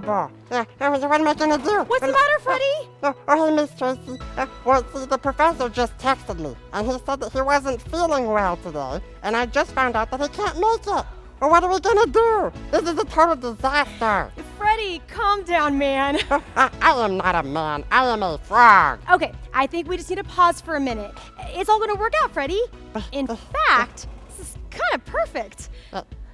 terrible. What am I going to do? What's the matter, Freddie? Hey, Miss Tracy. Well, see, the professor just texted me, and he said that he wasn't feeling well today, and I just found out that he can't make it. Well, what are we going to do? This is a total disaster. Freddie, calm down, man. I am not a man. I am a frog. Okay, I think we just need to pause for a minute. It's all going to work out, Freddie. In fact, this is kind of perfect.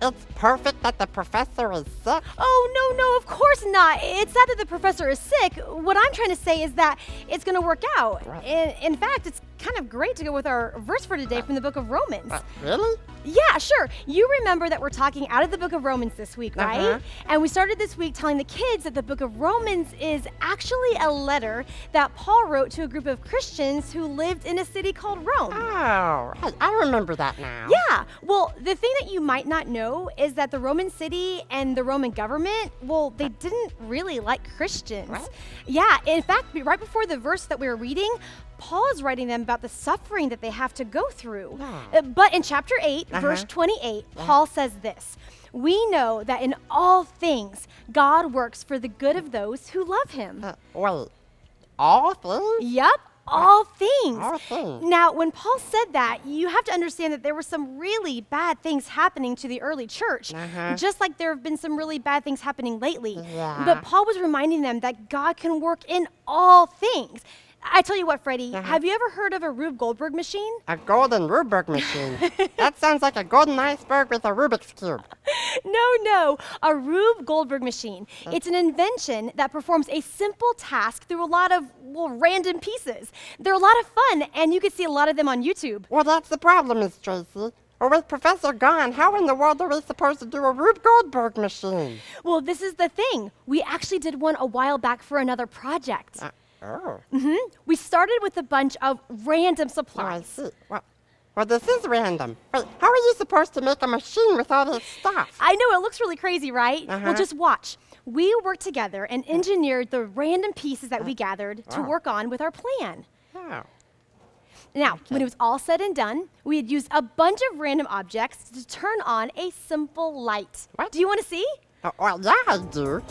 It's perfect that the professor is sick. Oh, no, of course not. It's sad that the professor is sick. What I'm trying to say is that it's going to work out. Right. In fact, it's kind of great to go with our verse for today from the book of Romans. Really? Yeah, sure. You remember that we're talking out of the book of Romans this week, right? Uh-huh. And we started this week telling the kids that the book of Romans is actually a letter that Paul wrote to a group of Christians who lived in a city called Rome. Oh, I remember that now. Yeah. Well, the thing that you might not know is that the Roman city and the Roman government, well, they didn't really like Christians. What? Yeah. In fact, right before the verse that we were reading, Paul is writing them about the suffering that they have to go through. Yeah. But in chapter 8, verse 28, Paul says this: "We know that in all things God works for the good of those who love him." Wait, all things? Yep, all things. All things. Now, when Paul said that, you have to understand that there were some really bad things happening to the early church, just like there have been some really bad things happening lately. Yeah. But Paul was reminding them that God can work in all things. I tell you what, Freddie, have you ever heard of a Rube Goldberg machine? A golden Rubik machine. That sounds like a golden iceberg with a Rubik's Cube. No, a Rube Goldberg machine. It's an invention that performs a simple task through a lot of, random pieces. They're a lot of fun, and you can see a lot of them on YouTube. Well, that's the problem, Miss Tracy. Well, with Professor gone, how in the world are we supposed to do a Rube Goldberg machine? Well, this is the thing. We actually did one a while back for another project. Oh. We started with a bunch of random Oh, I supplies. see. Well, this is random. Wait, how are you supposed to make a machine with all this stuff? I know, it looks really crazy, right? Well, just watch. We worked together and engineered the random pieces that we gathered to work on with our plan. Oh. Now, when it was all said and done, we had used a bunch of random objects to turn on a simple light. What? Do you want to see? Well, yeah, I do.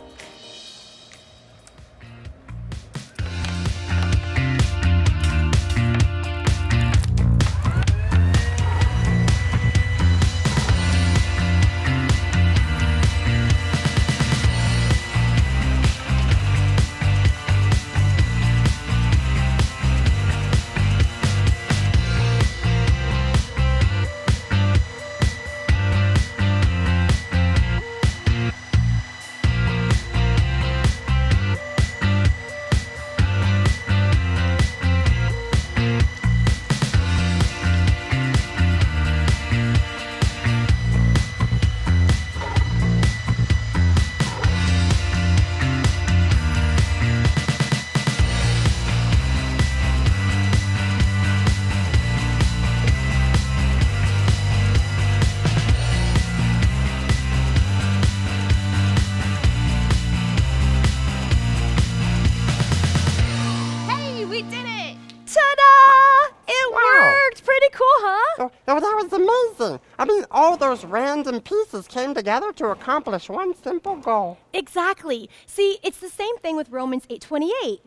Oh, that was amazing. I mean, all those random pieces came together to accomplish one simple goal. Exactly. See, it's the same thing with Romans 8:28.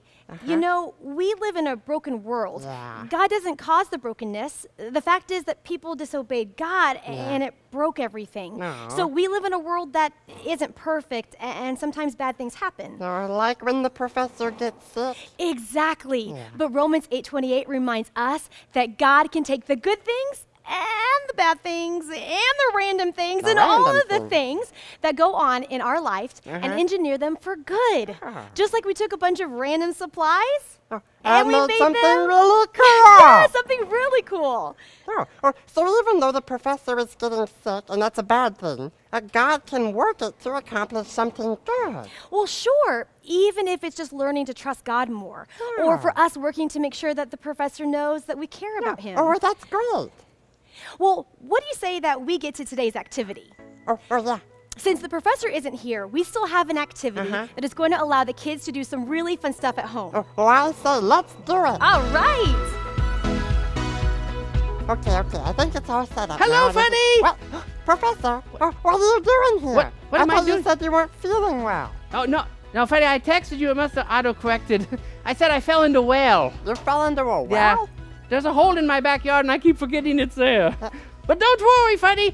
You know, we live in a broken world. Yeah. God doesn't cause the brokenness. The fact is that people disobeyed God and it broke everything. Aw. So we live in a world that isn't perfect and sometimes bad things happen. Or like when the professor gets sick. Exactly. Yeah. But Romans 8:28 reminds us that God can take the good things and the bad things and the random things The and all random of the things that go on in our life and engineer them for good. Just like we took a bunch of random supplies And we made made something them- really cool. Yeah, something really cool. So even though the professor is getting sick, and that's a bad thing, God can work it to accomplish something good. Well, sure, even if it's just learning to trust God more, or for us working to make sure that the professor knows that we care about him. Oh, that's great. Well, what do you say that we get to today's activity? Oh, yeah. Since the professor isn't here, we still have an activity that is going to allow the kids to do some really fun stuff at home. Oh, well, I say let's do it. All right. Okay, I think it's all set up. Hello, now. Fanny! Well, Professor, what are you doing here? What am I thought doing? you said you weren't feeling well. Oh, no. No, Freddy, I texted you. It must have auto-corrected. I said I fell into a well. You fell into a well? Yeah. There's a hole in my backyard, and I keep forgetting it's there. But don't worry, Freddy.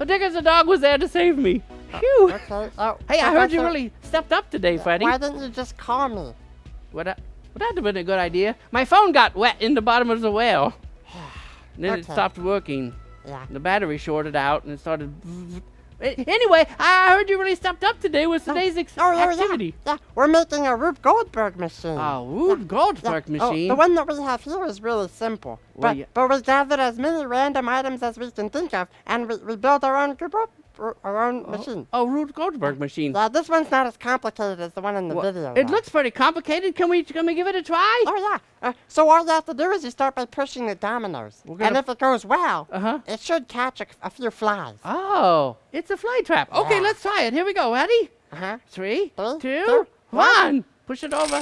Dickens the dog was there to save me. Phew. Okay. Hey, I heard you Professor, really stepped up today, Freddy. Why didn't you just call me? Would that have been a good idea? My phone got wet in the bottom of the well. And then it Okay. stopped working. Yeah. The battery shorted out, and it started... Anyway, I heard you really stepped up today with today's activity. Yeah, we're making a Rube Goldberg machine. Oh, Rube Goldberg Yeah. machine. The one that we have here is really simple. Well, But, yeah. but we gathered as many random items as we can think of, and we built our own machine. Oh, Rube Goldberg machine. Yeah, this one's not as complicated as the one in the Well, video. it though. looks pretty complicated. Can we give it a try? Oh, yeah. So all you have to do is you start by pushing the dominoes. We're gonna- And if it goes well, Uh-huh. it should catch a few flies. Oh, it's a fly trap. Okay, Yeah. let's try it. Here we go. Ready? Uh-huh. 3, Three, 2, two, 1. Push it over.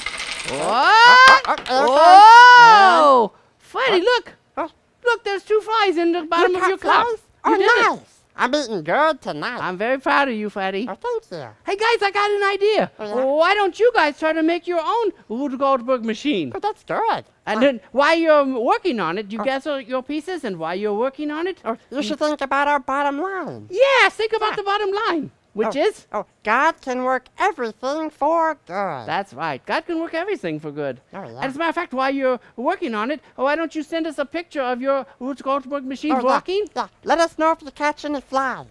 there it goes. Whoa! Freddy, look. Oh. Look, there's 2 flies in the bottom You of your caught cup. flies? You Oh, did it. nice. I'm eating good tonight. I'm very proud of you, Freddy. Oh, thank you. Hey, guys, I got an idea. Oh, yeah? Why don't you guys try to make your own Rube Goldberg machine? Oh, that's good. And then while you're working on it, you gather your pieces, and while you're working on it, You should think about our bottom line. yes, think about the bottom line, which is... God can work everything for good. That's right. God can work everything for good. Oh, yeah. And as a matter of fact, while you're working on it, why don't you send us a picture of your Rube Goldberg machine Oh, yeah, working? Yeah, let us know if you catch any flies.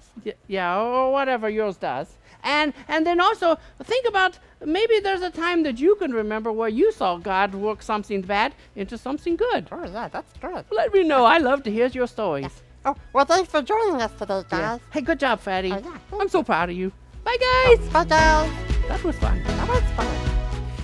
Yeah, or whatever yours does. And then also think about maybe there's a time that you can remember where you saw God work something bad into something good. Oh, yeah, that's good. Let me know. I love to hear your stories. Oh, well, thanks for joining us today, Yeah. guys. Hey, good job, Fatty. Oh, yeah. I'm so proud of you. Bye, guys. Bye, guys. That was fun. That was fun.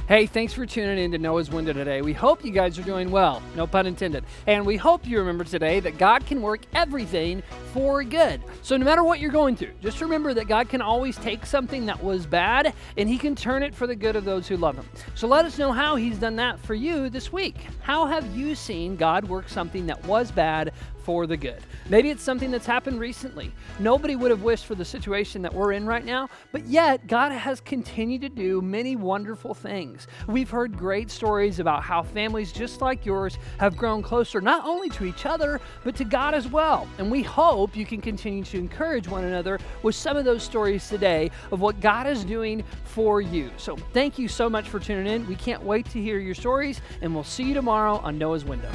Hey, thanks for tuning in to Noah's Window today. We hope you guys are doing well, no pun intended. And we hope you remember today that God can work everything for good. So no matter what you're going through, just remember that God can always take something that was bad and he can turn it for the good of those who love him. So let us know how he's done that for you this week. How have you seen God work something that was bad for the good? Maybe it's something that's happened recently. Nobody would have wished for the situation that we're in right now, but yet God has continued to do many wonderful things. We've heard great stories about how families just like yours have grown closer not only to each other, but to God as well. And we hope you can continue to encourage one another with some of those stories today of what God is doing for you. So thank you so much for tuning in. We can't wait to hear your stories, and we'll see you tomorrow on Noah's Window.